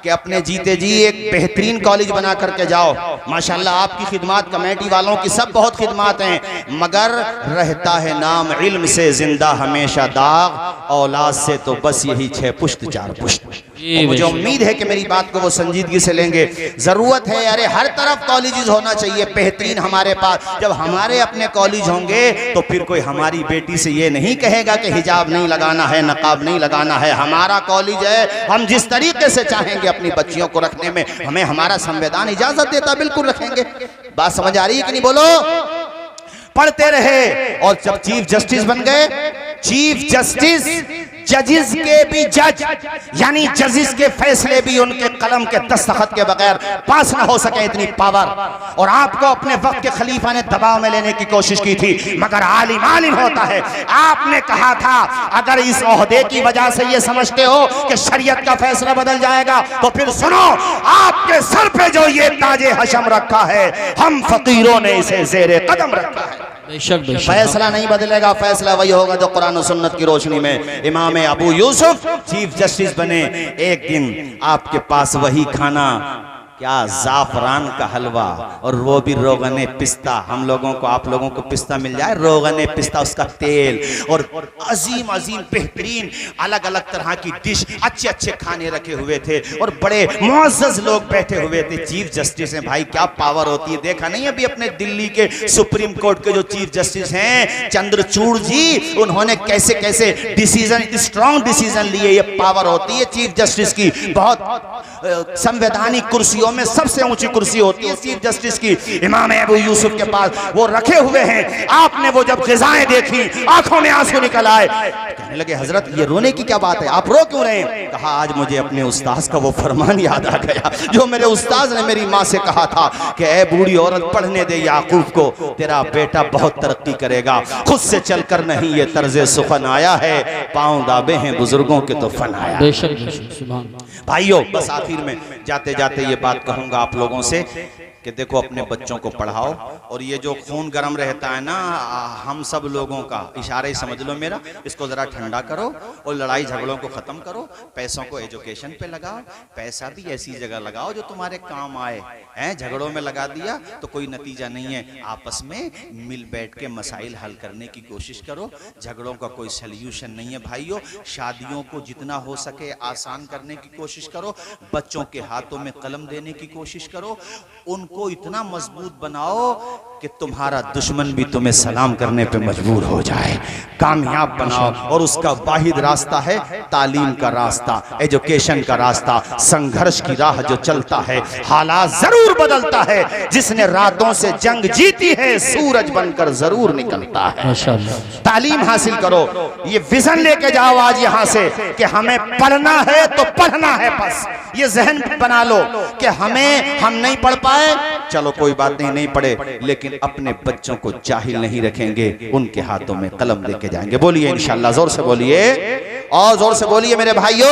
कि अपने जीते जी एक बेहतरीन कॉलेज बना करके जाओ। माशाल्लाह आपकी खिदमत, कमेटी वालों की सब बहुत खिदमत हैं, मगर रहता है नाम इल्म से जिंदा हमेशा दाग, औलाद से तो बस यही 6 पुश्त 4 पुश्त। और मुझे उम्मीद है कि मेरी बात को वो संजीदगी से लेंगे। जरूरत है, अरे हर तरफ कॉलेजेस होना चाहिए बेहतरीन हमारे पास। जब हमारे अपने कॉलेज होंगे तो फिर कोई हमारी बेटी से ये नहीं कहेगा कि हिजाब नहीं लगाना है, नकाब नहीं लगाना है। हमारा कॉलेज है, हम जिस तरीके से चाहेंगे अपनी बच्चियों को रखने में हमें हमारा संविधान इजाजत देता, बिल्कुल रखेंगे। बात समझ आ रही है कि नहीं? बोलो। पढ़ते रहे और जब चीफ जस्टिस बन गए, चीफ जस्टिस जजेस के भी जज, यानी जजेस के फैसले भी उनके कलम के दस्तखत के बगैर पास ना हो सके, इतनी पावर। और आपको अपने वक्त के खलीफा ने दबाव में लेने की कोशिश की थी, मगर आलिम आलिम होता है। आपने कहा था अगर इस ओहदे की वजह से ये समझते हो कि शरीयत का फैसला बदल जाएगा तो फिर सुनो, आपके सर पे जो ये ताजे हशम रखा है, हम फकीरों ने इसे जेरे कदम रखा है। बेशक बेशक फैसला नहीं बदलेगा, फैसला वही होगा जो कुरान और सुन्नत की रोशनी में। इमाम अबू यूसुफ चीफ जस्टिस बने, एक दिन आपके पास वही खाना, क्या जाफरान का हलवा और वो भी रोगने पिस्ता। हम लोगों को, आप लोगों को पिस्ता मिल जाए, रोगने पिस्ता, उसका तेल और अजीम अजीम बेहतरीन अलग अलग तरह की डिश, अच्छे अच्छे खाने रखे हुए थे और बड़े मुअज़्ज़ज़ लोग बैठे हुए थे। चीफ जस्टिस हैं भाई, क्या पावर होती है। देखा नहीं अभी अपने दिल्ली के सुप्रीम कोर्ट के जो चीफ जस्टिस हैं चंद्रचूड़ जी, उन्होंने कैसे कैसे डिसीजन, स्ट्रॉन्ग डिसीजन लिए। ये पावर होती है चीफ जस्टिस की। बहुत संवैधानिक कुर्सियों में सबसे ऊंची कुर्सी होती है चीफ जस्टिस की। इमाम अबू यूसुफ के पास वो रखे हुए हैं। आपने वो जब ग़िज़ाएं देखी, आंखों में आंसू निकल आए, कहने लगे हजरत ये रोने की क्या बात है, आप रो क्यों रहे हैं? कहा आज मुझे अपने उस्ताद का वो फरमान याद आ गया जो मेरे उस्ताद ने मेरी माँ से कहा था कि ए बूढ़ी औरत, पढ़ने दे याकूब को, तेरा बेटा बहुत तरक्की करेगा। खुद से चलकर नहीं ये तर्ज़े सुखन आया है, पाँव दाबे हैं बुजुर्गों के तो फन आया। बेशक बेशक सुभान। भाइयों, बस आखिर में जाते जाते ये बात कहूंगा आप लोगों से कि देखो अपने बच्चों को पढ़ाओ। और ये जो खून गर्म रहता है ना हम सब लोगों का, इशारा ही समझ लो मेरा, इसको जरा ठंडा करो और लड़ाई झगड़ों को खत्म करो। पैसों को एजुकेशन पे लगाओ, पैसा भी ऐसी जगह लगाओ जो तुम्हारे काम आए हैं। झगड़ों में लगा दिया तो कोई नतीजा नहीं है। आपस में मिल बैठ के मसाइल हल करने की कोशिश करो। झगड़ों का कोई सल्यूशन नहीं है भाइयों। शादियों को जितना हो सके आसान करने की कोशिश करो। बच्चों के हाथों में कलम देने की कोशिश करो। उनको इतना मजबूत बनाओ कि तुम्हारा दुश्मन भी तुम्हें सलाम करने पे मजबूर हो जाए। कामयाब बनाओ और उसका वाहिद रास्ता है तालीम का रास्ता, एजुकेशन का रास्ता। संघर्ष की राह जो चलता है हालात जरूर बदलता है। जिसने रातों से जंग जीती है सूरज बनकर जरूर निकलता है। तालीम हासिल करो, ये विजन लेके जाओ आज यहाँ से कि हमें पढ़ना है तो पढ़ना है। बस ये जहन बना लो कि हम नहीं पढ़ पाए, चलो कोई बात नहीं, नहीं पढ़े, लेकिन अपने बच्चों को जाहिल नहीं रखेंगे, उनके हाथों में कलम लेके जाएंगे। बोलिए इंशाअल्लाह, जोर से बोलिए और जोर से बोलिए मेरे भाइयों।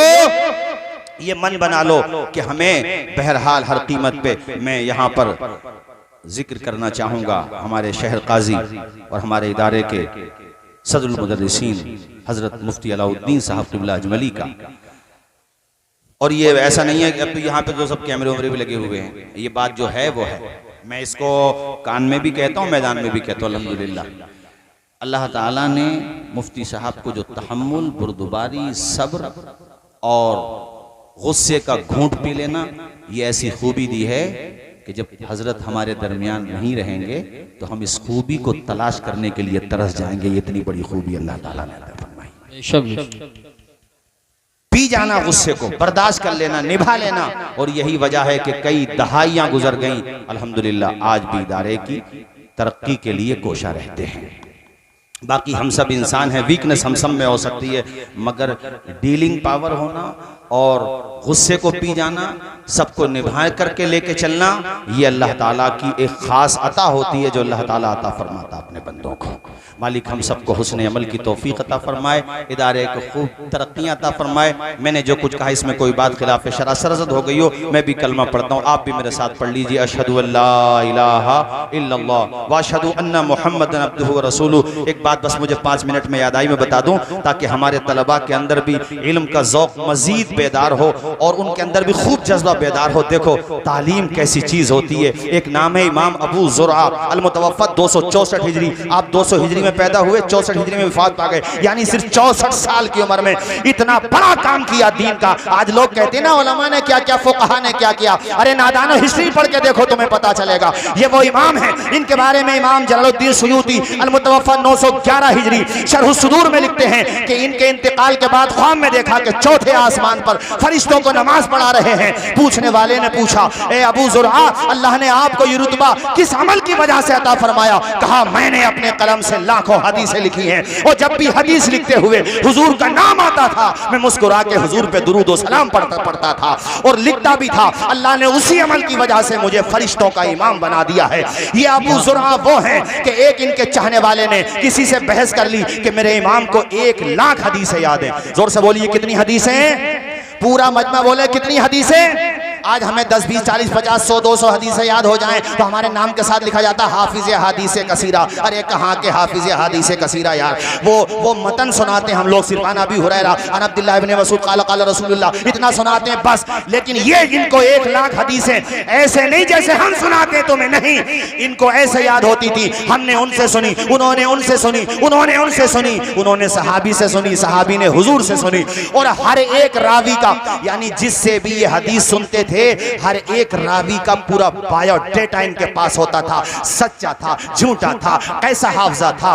ये मन बना लो कि हमें बहरहाल हर कीमत पे, मैं यहाँ पर जिक्र करना चाहूंगा हमारे शहर काजी और हमारे इदारे के सदरुल मुदर्रिसीन हजरत मुफ्ती अलाउद्दीन साहब क़िबला अजमली का। और ये ऐसा नहीं है कि अब तो यहाँ पे जो सब कैमरे वैमरे भी लगे हुए हैं, ये बात जो है वो है। मैं इसको कान में भी कहता हूँ, मैदान में भी कहता हूँ। अल्हम्दुलिल्लाह अल्लाह ताला ने मुफ्ती साहब को जो तहम्मुल, बुर्दुबारी, सब्र और गुस्से का घूंट पी लेना, ये ऐसी खूबी दी है कि जब हजरत हमारे दरमियान नहीं रहेंगे तो हम इस खूबी को तलाश करने के लिए तरस जाएंगे। ये इतनी बड़ी खूबी अल्लाह ताला ने अता फरमाई। पी जाना, गुस्से को बर्दाश्त कर लेना, निभा लेना। और यही वजह है कि कई दहाइयां गुजर गईं, अल्हम्दुलिल्लाह आज भी इदारे की तरक्की के लिए कोशा रहते हैं। बाकी हम सब इंसान हैं, वीकनेस हम सब में हो सकती है, मगर डीलिंग पावर होना और गुस्से को पी जाना, सबको निभा करके लेके चलना, ये अल्लाह ताला की एक खास अता होती है जो अल्लाह ताला अता फरमाता अपने बंदों को। मालिक हम सबको हुस्न अमल की तौफीक अता फरमाए, इदारे को खूब तरक्कियां अता फरमाए। मैंने जो कुछ कहा इसमें कोई बात खिलाफ शरअ सरजद हो गई हो, मैं भी कलमा पढ़ता हूँ, आप भी मेरे साथ पढ़ लीजिए। अशहदु अल्ला इलाहा इल्लल्लाह व अशहदु अन्ना मुहम्मदन अब्दुहु व रसूलुहु। एक बात बस मुझे 5 मिनट में याद आई, मैं बता दूं ताकि हमारे तलबा के अंदर भी इल्म का ज़ौक़ मज़ीद बेदार हो और उनके अंदर भी खूब जज्बा बेदार हो। देखो तालीम कैसी चीज होती है। एक नाम है इमाम अबू ज़ुरआ अल-मुतवफ़्फ़ा 264 हिजरी, आप 200 हिजरी में पैदा हुए, 64 हिजरी में वफात पा गए, यानी सिर्फ 64 साल की उम्र में इतना बड़ा काम किया दीन का। आज लोग कहते हैं ना उलमा ने क्या क्या, फुक़हा ने क्या किया। अरे नादानो, हिस्ट्री पढ़ के देखो, तुम्हें पता चलेगा। ये वो इमाम है, इनके बारे में इमाम जलालुद्दीन सुयूती अल-मुतवफ़्फ़ा 911 हिजरी शरह सुदूर में लिखते हैं कि इनके इंतकाल के बाद ख्वाब में देखा कि चौथे आसमान पर फरिश्तों को नमाज पढ़ा रहे हैं। पूछने वाले ने पूछा, ए अबू ज़ुरआ, अल्लाह ने आपको ये रुतबा किस अमल की वजह से अता फरमाया? कहा, मैंने अपने कलम से लाखों हदीसें लिखी हैं और जब भी हदीस लिखते हुए हुजूर का नाम आता था, मैं मुस्कुरा के हुजूर पे दुरूद व सलाम पढ़ता था और लिखता भी था। अल्लाह ने उसी अमल की वजह से मुझे फरिश्तों का इमाम बना दिया है। ये अबू ज़ुरआ वो हैं कि एक इनके चाहने वाले ने किसी से बहस कर ली कि मेरे इमाम को 1 लाख हदीसें याद है। जोर से बोलिए कितनी हदीसें? पूरा मजमा बोले कितनी हदीसें? आज हमें 10, 20, 40, 50, 100, 200 हदीसें याद हो जाएं तो हमारे नाम के साथ लिखा जाता हाफिज हदीस कसीरा। अरे कहाँ के हाफिज हदीस कसीरा यार, वो मतन सुनाते हैं हम लोग, सिर्फ अन अबी हुरैरा अन अब्दुल्लाह इब्न मसूद क़ाल क़ाल रसूलुल्लाह, इतना सुनाते हैं बस। लेकिन ये इनको 1 लाख हदीसें ऐसे नहीं जैसे हम सुनाते तुम्हें, नहीं, इनको ऐसे याद होती थी। हमने उनसे सुनी, उन्होंने उनसे सुनी, उन्होंने उनसे सुनी, उन्होंने सहाबी से सुनी, सहाबी ने हुजूर से सुनी। और हर एक रावी का, यानी जिससे भी ये हदीस सुनते थे, हर एक रावी का पूरा बायोडेटा इनके पास होता था। सच्चा था, झूठा था, कैसा हाफजा था,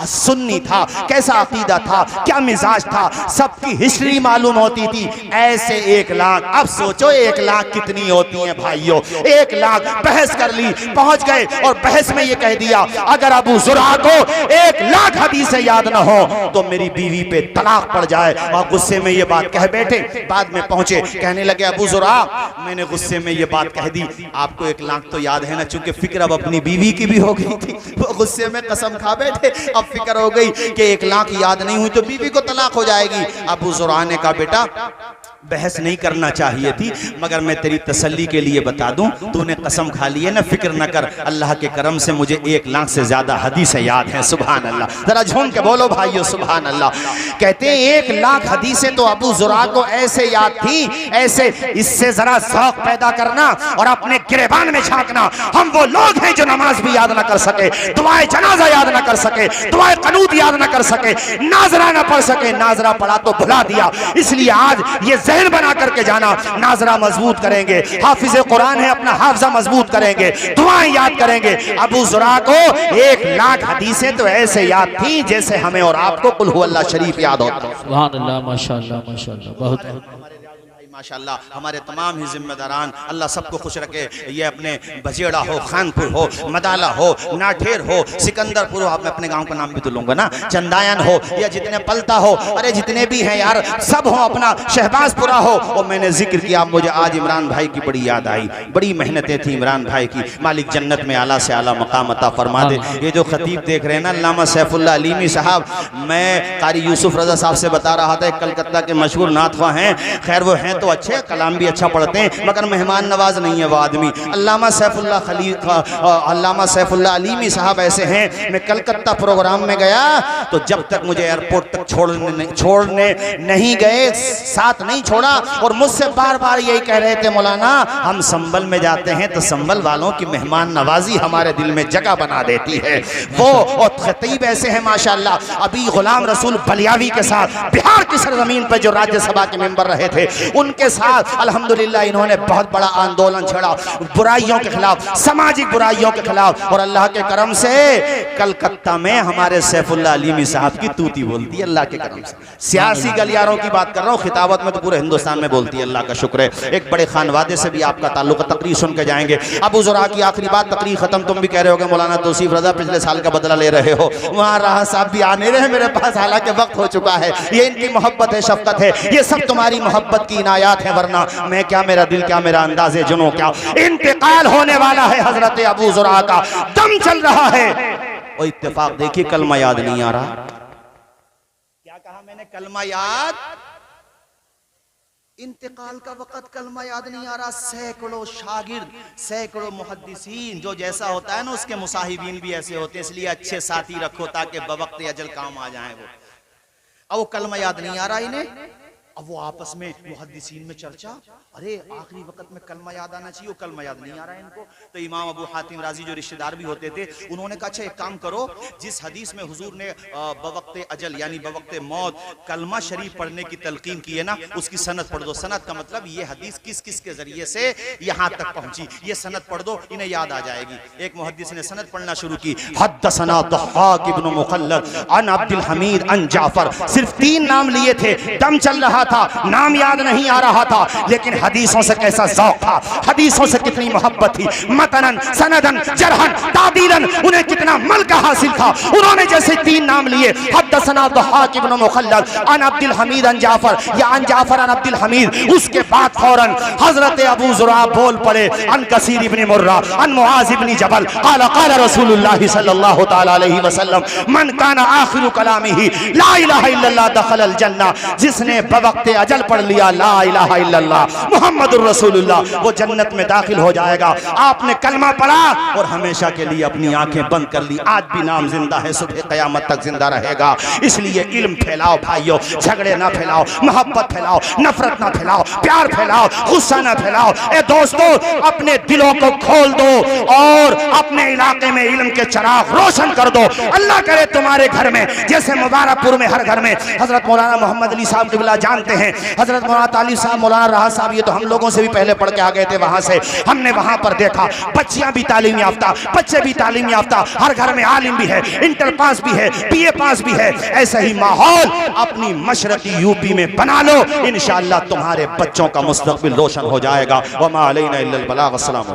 सुन्नी था, कैसा अकीदा था, क्या मिजाज था, सबकी हिस्ट्री मालूम होती थी। ऐसे 1 लाख, अब सोचो 1 लाख कितनी होती हैं भाइयों। 1 लाख बहस कर ली, पहुंच गए और बहस में ये कह दिया, अगर अबू ज़ुरआ को 1 लाख हदीसें याद ना हो तो मेरी बीवी पे तलाक पड़ जाए। और गुस्से में ये बात कह बैठे। बाद में पहुंचे, कहने लगे, अबू ज़ुरआ, मैंने गुस्से में ये बात कह दी, आपको 1 लाख तो याद है ना? चूंकि फिक्र अब अपनी बीवी की भी हो गई थी, वो गुस्से में कसम खा बैठे। अब फिक्र हो गई कि 1 लाख याद नहीं हुई तो बीवी को तलाक हो जाएगी। अबू ज़ुरआ ने कहा, बेटा बहस नहीं करना चाहिए थी, मगर मैं तेरी तसल्ली के लिए बता दूं, तूने कसम खा ली है ना, फिक्र न कर, अल्लाह के करम से मुझे 1 लाख से ज्यादा हदीसें याद हैं। सुभान अल्लाह, जरा झूम के बोलो भाइयों सुभान अल्लाह। कहते हैं 1 लाख हदीसें तो अबू ज़ुरआ को ऐसे याद थी, ऐसे। इससे जरा शौक पैदा करना और अपने गिरेबान में झांकना। हम वो लोग हैं जो नमाज भी याद ना कर सके, दुआए जनाजा याद ना कर सके, दुआए क़नूत याद ना कर सके, नाजरा ना पढ़ सके, नाजरा पढ़ा तो भुला दिया। इसलिए आज ये जहन बना करके जाना, नाजरा मजबूत करेंगे, हाफिज कुरान है अपना हाफजा मजबूत करेंगे, दुआएं याद करेंगे। अबू ज़ुरआ को 1 लाख हदीसें तो ऐसे याद थी जैसे हमें और आपको कुल हु अल्लाह शरीफ याद होता है। सुभान अल्लाह, माशाअल्लाह, माशाअल्लाह, बहुत माशाअल्लाह। हमारे तमाम ही जिम्मेदारान अल्लाह सबको खुश रखे। ये अपने बजेड़ा हो, खानपुर हो, मदाला हो, नाठेर हो, सिकंदरपुर हो, आप अपने गांव का नाम भी तो लूंगा ना, चंदायन हो या जितने पलता हो, अरे जितने भी हैं यार सब हो, अपना शहबाजपुरा हो। और मैंने जिक्र किया, मुझे आज इमरान भाई की बड़ी याद आई, बड़ी मेहनतें थी इमरान भाई की। मालिक जन्नत में आला से आला मकाम अता फरमा दे। ये जो खतीब देख रहे हैं ना, अल्लामा सैफुल्लाह अलीमी साहब, मैं कारी यूसुफ रजा साहब से बता रहा था, कलकत्ता के मशहूर नाथवा हैं, खैर वो हैं तो अच्छे, कलाम भी अच्छा पढ़ते हैं, मगर मेहमान नवाज नहीं है वो आदमी। अल्लामा सैफुल्लाह अलीमी साहब ऐसे हैं। मैं कलकत्ता प्रोग्राम में गया तो जब तक मुझे एयरपोर्ट तक छोड़ने नहीं गए, साथ नहीं छोड़ा, और मुझसे बार बार यही कह रहे थे, मौलाना हम संभल में जाते हैं तो संभल वालों की मेहमान नवाजी हमारे दिल में जगह बना देती है। वो और खतीब ऐसे हैं माशाअल्लाह। अभी गुलाम रसूल बलियावी के साथ बिहार की सरजमीन पर जो राज्यसभा के मेंबर रहे थे, उनके साथ अल्हम्दुलिल्लाह इन्होंने बहुत बड़ा आंदोलन छेड़ा बुराइयों के खिलाफ, सामाजिक बुराइयों के खिलाफ। और अल्लाह के करम से कलकत्ता में हमारे सैफुल्लाह अलीमी साहब की तूती बोलती है, अल्लाह के करम से। सियासी गलियारों की बात कर रहा हूँ, खिताबत में तो पूरे हिंदुस्तान में बोलती है, अल्लाह का शुक्र है। एक बड़े खानवादे से भी आपका ताल्लुक, तकरीर सुन के जाएंगे। अबू ज़ुरआ की आखिरी बात, तकरीर खत्म। तुम भी कह रहे हो मौलाना तौसीफ रजा पिछले साल का बदला ले रहे हो, वहाँ राह साहब भी आने रहे मेरे पास, हालांकि वक्त हो चुका है। ये इनकी मोहब्बत है, शफकत है, ये सब तुम्हारी मोहब्बत की इनायात है, वरना मैं क्या, मेरा दिल क्या, मेरा अंदाजे जुनूं क्या। इंतकाल होने वाला है हजरत अबू ज़ुरआ का, दम चल रहा है। और इत्तेफाक देखिए, कलमा याद नहीं आ रहा। क्या कहा मैंने? कलमा याद, इंतकाल का वक्त कलमा याद नहीं आ रहा। सैकड़ों शागिर्द, सैकड़ों मुहद्दिसीन, जो जैसा होता है ना उसके मुसाहिबीन भी ऐसे होते हैं, इसलिए अच्छे साथी रखो ताकि बवक्त अजल काम आ जाए वो। अब वो कलमा याद नहीं आ रहा इन्हें। अब वो आपस में मुहद्दिसीन में चर्चा, अरे आखिरी वक्त में कलमा याद आना चाहिए, वो कलमा याद नहीं आ रहा है इनको। तो इमाम अबू हातिम राजी जो रिश्तेदार भी होते थे, उन्होंने कहा अच्छा एक काम करो, जिस हदीस में हुजूर ने बवक्ते अजल यानी बवक्ते मौत कलमा शरीफ पढ़ने की तलकीन की है ना, उसकी सनद पढ़ दो। सनद का मतलब ये हदीस किस किस के जरिए से यहाँ तक पहुंची, ये सनद पढ़ दो, इन्हें याद आ जाएगी। एक मुहद्दिस ने सनद पढ़ना शुरू की, हद्दसना दहाक इब्न मुखल्लद अन अब्दुल हमीद अन जाफर। सिर्फ 3 नाम लिए थे, दम चल रहा था, नाम याद नहीं आ रहा था, लेकिन हदीसों से कैसा ज़ौक़ था, हदीसों से कितनी मोहब्बत थी, मतनन सनदन जरहन तादीलन, उन्हें कितना मलका हासिल था। उन्होंने जैसे 3 नाम लिए, हद्दसना दहाक इब्न मुखल्लद अन अब्दुल हमीद अन जाफर, या अन जाफर अन अब्दुल हमीद, उसके बाद फौरन हजरत अबू ज़ुरा बोल पड़े, अन कसीर इब्न मुर्रा अन मुआज़ इब्न जबल क़ाल क़ाल रसूलुल्लाह सल्लल्लाहु तआला अलैहि वसल्लम मन काना आखिरु कलामिही ला इलाहा इल्लल्लाह दखलल जन्नह। जिसने बवक्ते अजल पढ़ लिया ला इलाहा इल्लल्लाह मुहम्मदुर रसूलुल्लाह, वो जन्नत में दाखिल हो जाएगा। आपने कलमा पढ़ा और हमेशा के लिए अपनी आंखें बंद कर ली। आज भी नाम जिंदा है, सुबह क़यामत तक जिंदा रहेगा। इसलिए इल्म फैलाओ भाइयों, झगड़े ना फैलाओ, मोहब्बत फैलाओ, नफरत ना फैलाओ, प्यार फैलाओ, गुस्सा ना फैलाओ। ए दोस्तों, अपने दिलों को खोल दो और अपने इलाके में इल्म के चिराग रोशन कर दो। अल्लाह करे तुम्हारे घर में, जैसे मुबारकपुर में हर घर में हजरत मौलाना मोहम्मद अली साहब क़िबला जानते हैं, हजरत मौलाना तालिब साहब, मौलाना राहा साहब, ये तो हम लोगों से भी पहले पढ़ के आ गए थे। वहां से हमने वहां पर देखा बच्चियां भी तालीम याफ्ता, बच्चे भी तालीम याफ्ता, हर घर में आलिम भी है, इंटर पास भी है, बीए पास भी है। ऐसा ही माहौल अपनी मशरकी यूपी में बना लो, इंशाअल्लाह तुम्हारे बच्चों का मुस्तकबिल रोशन हो जाएगा। वमा अलैना इल्लल बलाग। अस्सलाम।